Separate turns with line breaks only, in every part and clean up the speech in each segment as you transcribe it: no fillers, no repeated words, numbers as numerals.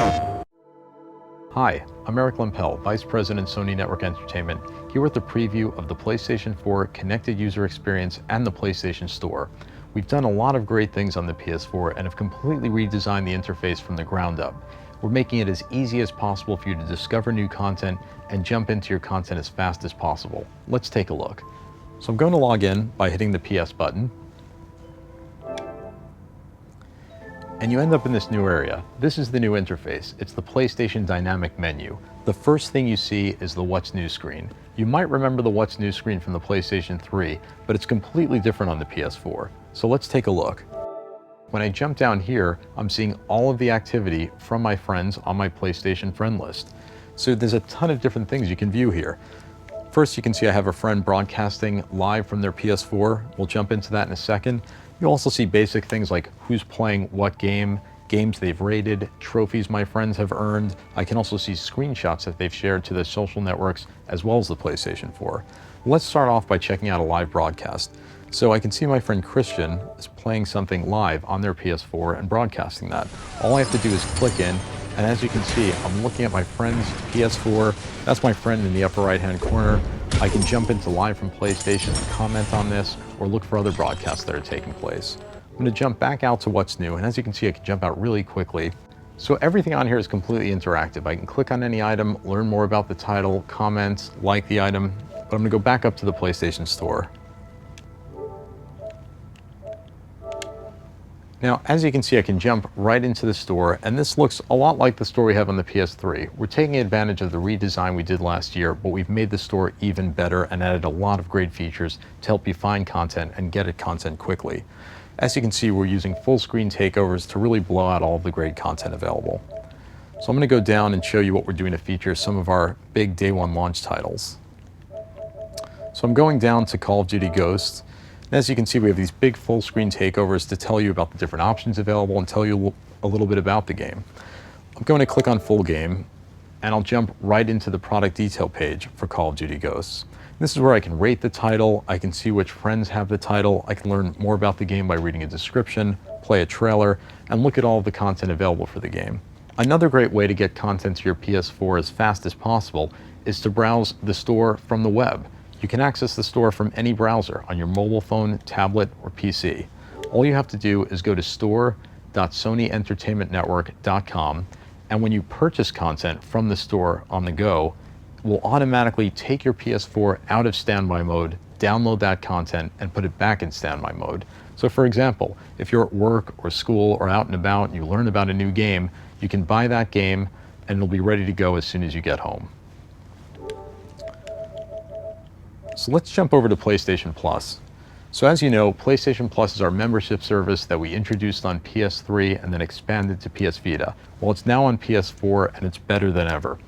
Hi, I'm Eric Lempel, Vice President, Sony Network Entertainment, here with a preview of the PlayStation 4 connected user experience and the PlayStation Store. We've done a lot of great things on the PS4 and have completely redesigned the interface from the ground up. We're making it as easy as possible for you to discover new content and jump into your content as fast as possible. Let's take a look. So I'm going to log in by hitting the PS button. And you end up in this new area. This is the new interface. It's the PlayStation Dynamic menu. The first thing you see is the What's New screen. You might remember the What's New screen from the PlayStation 3, but it's completely different on the PS4. So let's take a look. When I jump down here, I'm seeing all of the activity from my friends on my PlayStation friend list. So there's a ton of different things you can view here. First, you can see I have a friend broadcasting live from their PS4. We'll jump into that in a second. You'll also see basic things like who's playing what game, games they've rated, trophies my friends have earned. I can also see screenshots that they've shared to their social networks as well as the PlayStation 4. Let's start off by checking out a live broadcast. So I can see my friend Christian is playing something live on their PS4 and broadcasting that. All I have to do is click in, and as you can see, I'm looking at my friend's PS4. That's my friend in the upper right-hand corner. I can jump into live from PlayStation and comment on this or look for other broadcasts that are taking place. I'm going to jump back out to What's New, and as you can see, I can jump out really quickly. So everything on here is completely interactive. I can click on any item, learn more about the title, comment, like the item, but I'm going to go back up to the PlayStation Store. Now, as you can see, I can jump right into the store, and this looks a lot like the store we have on the PS3. We're taking advantage of the redesign we did last year, but we've made the store even better and added a lot of great features to help you find content and get at content quickly. As you can see, we're using full screen takeovers to really blow out all of the great content available. So I'm going to go down and show you what we're doing to feature some of our big day one launch titles. So I'm going down to Call of Duty Ghosts. As you can see, we have these big full screen takeovers to tell you about the different options available and tell you a little bit about the game. I'm going to click on full game, and I'll jump right into the product detail page for Call of Duty Ghosts. This is where I can rate the title, I can see which friends have the title, I can learn more about the game by reading a description, play a trailer, and look at all of the content available for the game. Another great way to get content to your PS4 as fast as possible is to browse the store from the web. You can access the store from any browser on your mobile phone, tablet, or PC. All you have to do is go to store.sonyentertainmentnetwork.com, and when you purchase content from the store on the go, it will automatically take your PS4 out of standby mode, download that content, and put it back in standby mode. So for example, if you're at work or school or out and about and you learn about a new game, you can buy that game and it'll be ready to go as soon as you get home. So let's jump over to PlayStation Plus. So as you know, PlayStation Plus is our membership service that we introduced on PS3 and then expanded to PS Vita. Well, it's now on PS4 and it's better than ever.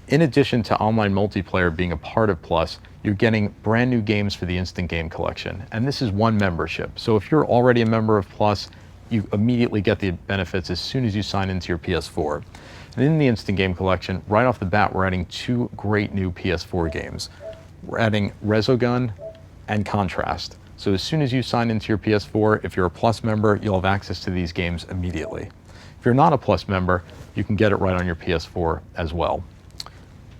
In addition to online multiplayer being a part of Plus, you're getting brand new games for the Instant Game Collection. And this is one membership. So if you're already a member of Plus, you immediately get the benefits as soon as you sign into your PS4. And in the Instant Game Collection, right off the bat, we're adding two great new PS4 games. We're adding Resogun and Contrast. So as soon as you sign into your PS4, if you're a Plus member, you'll have access to these games immediately. If you're not a Plus member, you can get it right on your PS4 as well.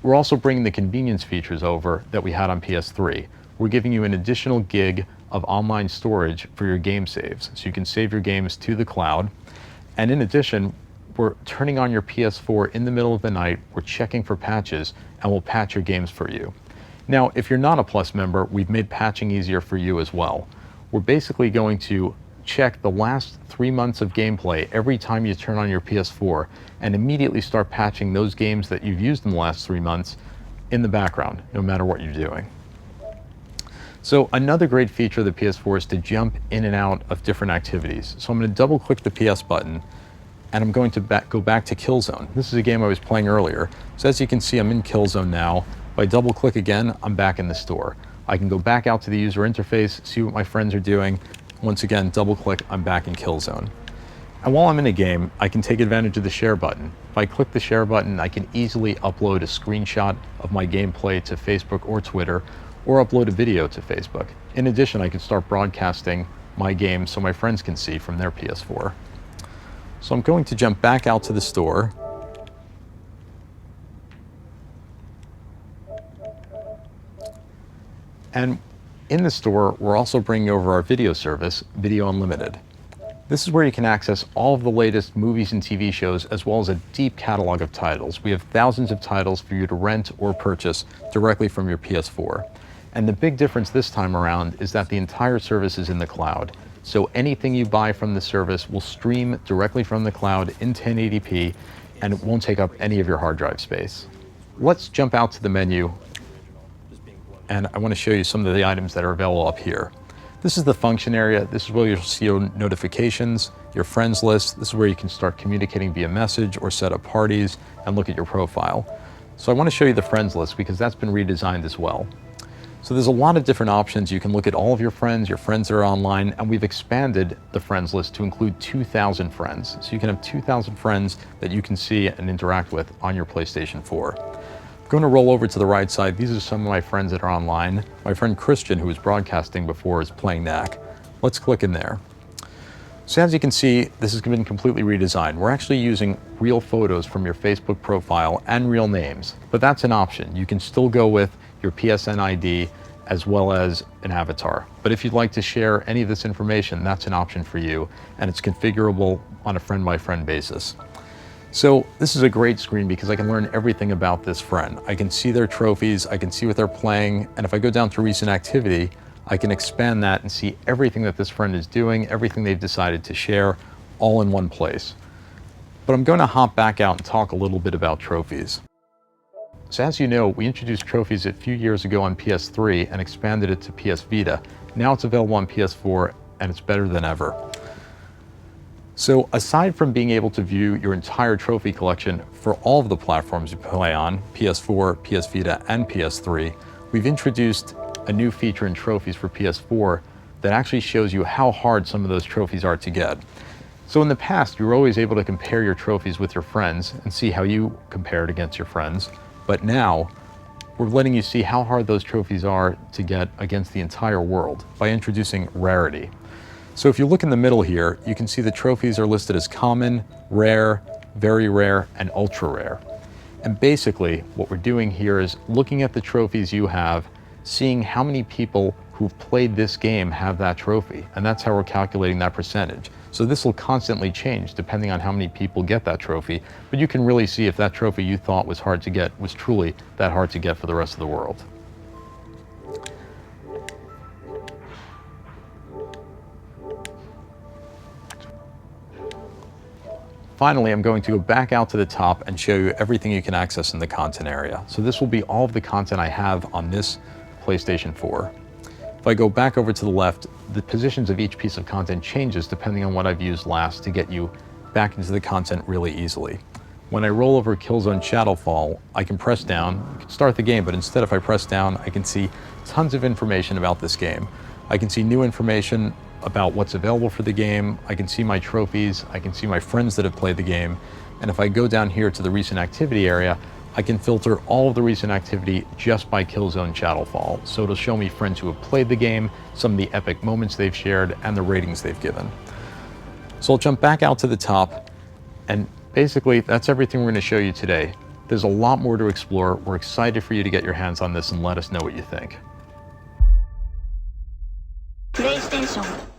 We're also bringing the convenience features over that we had on PS3. We're giving you an additional gig of online storage for your game saves, so you can save your games to the cloud. And in addition, we're turning on your PS4 in the middle of the night, we're checking for patches, and we'll patch your games for you. Now, if you're not a Plus member, we've made patching easier for you as well. We're basically going to check the last 3 months of gameplay every time you turn on your PS4 and immediately start patching those games that you've used in the last 3 months in the background, no matter what you're doing. So another great feature of the PS4 is to jump in and out of different activities. So I'm going to double click the PS button and I'm going to go back to Killzone. This is a game I was playing earlier. So as you can see, I'm in Killzone now. If I double click again, I'm back in the store. I can go back out to the user interface, see what my friends are doing. Once again, double click, I'm back in Killzone. And while I'm in a game, I can take advantage of the share button. If I click the share button, I can easily upload a screenshot of my gameplay to Facebook or Twitter, or upload a video to Facebook. In addition, I can start broadcasting my game so my friends can see from their PS4. So I'm going to jump back out to the store. And in the store, we're also bringing over our video service, Video Unlimited. This is where you can access all of the latest movies and TV shows, as well as a deep catalog of titles. We have thousands of titles for you to rent or purchase directly from your PS4. And the big difference this time around is that the entire service is in the cloud. So anything you buy from the service will stream directly from the cloud in 1080p, and it won't take up any of your hard drive space. Let's jump out to the menu, and I want to show you some of the items that are available up here. This is the function area. This is where you'll see your notifications, your friends list. This is where you can start communicating via message or set up parties and look at your profile. So I want to show you the friends list because that's been redesigned as well. So there's a lot of different options. You can look at all of your friends that are online, and we've expanded the friends list to include 2,000 friends. So you can have 2,000 friends that you can see and interact with on your PlayStation 4. I'm going to roll over to the right side. These are some of my friends that are online. My friend Christian, who was broadcasting before, is playing NAC. Let's click in there. So as you can see, this has been completely redesigned. We're actually using real photos from your Facebook profile and real names, but that's an option. You can still go with your PSN ID as well as an avatar. But if you'd like to share any of this information, that's an option for you, and it's configurable on a friend-by-friend basis. So this is a great screen because I can learn everything about this friend. I can see their trophies, I can see what they're playing, and if I go down to recent activity, I can expand that and see everything that this friend is doing, everything they've decided to share, all in one place. But I'm going to hop back out and talk a little bit about trophies. So as you know, we introduced trophies a few years ago on PS3 and expanded it to PS Vita. Now it's available on PS4, and it's better than ever. So aside from being able to view your entire trophy collection for all of the platforms you play on, PS4, PS Vita, and PS3, we've introduced a new feature in trophies for PS4 that actually shows you how hard some of those trophies are to get. So in the past, you were always able to compare your trophies with your friends and see how you compared against your friends. But now, we're letting you see how hard those trophies are to get against the entire world by introducing rarity. So if you look in the middle here, you can see the trophies are listed as common, rare, very rare, and ultra rare. And basically, what we're doing here is looking at the trophies you have, seeing how many people who've played this game have that trophy, and that's how we're calculating that percentage. So this will constantly change depending on how many people get that trophy, but you can really see if that trophy you thought was hard to get was truly that hard to get for the rest of the world. Finally, I'm going to go back out to the top and show you everything you can access in the content area. So this will be all of the content I have on this PlayStation 4. If I go back over to the left, the positions of each piece of content changes depending on what I've used last to get you back into the content really easily. When I roll over Killzone Shadowfall, I can press down, I can start the game, but instead if I press down, I can see tons of information about this game. I can see new information about what's available for the game, I can see my trophies, I can see my friends that have played the game, and if I go down here to the recent activity area, I can filter all of the recent activity just by Killzone Shadowfall. So it'll show me friends who have played the game, some of the epic moments they've shared, and the ratings they've given. So I'll jump back out to the top, and basically that's everything we're going to show you today. There's a lot more to explore. We're excited for you to get your hands on this and let us know what you think.
PlayStation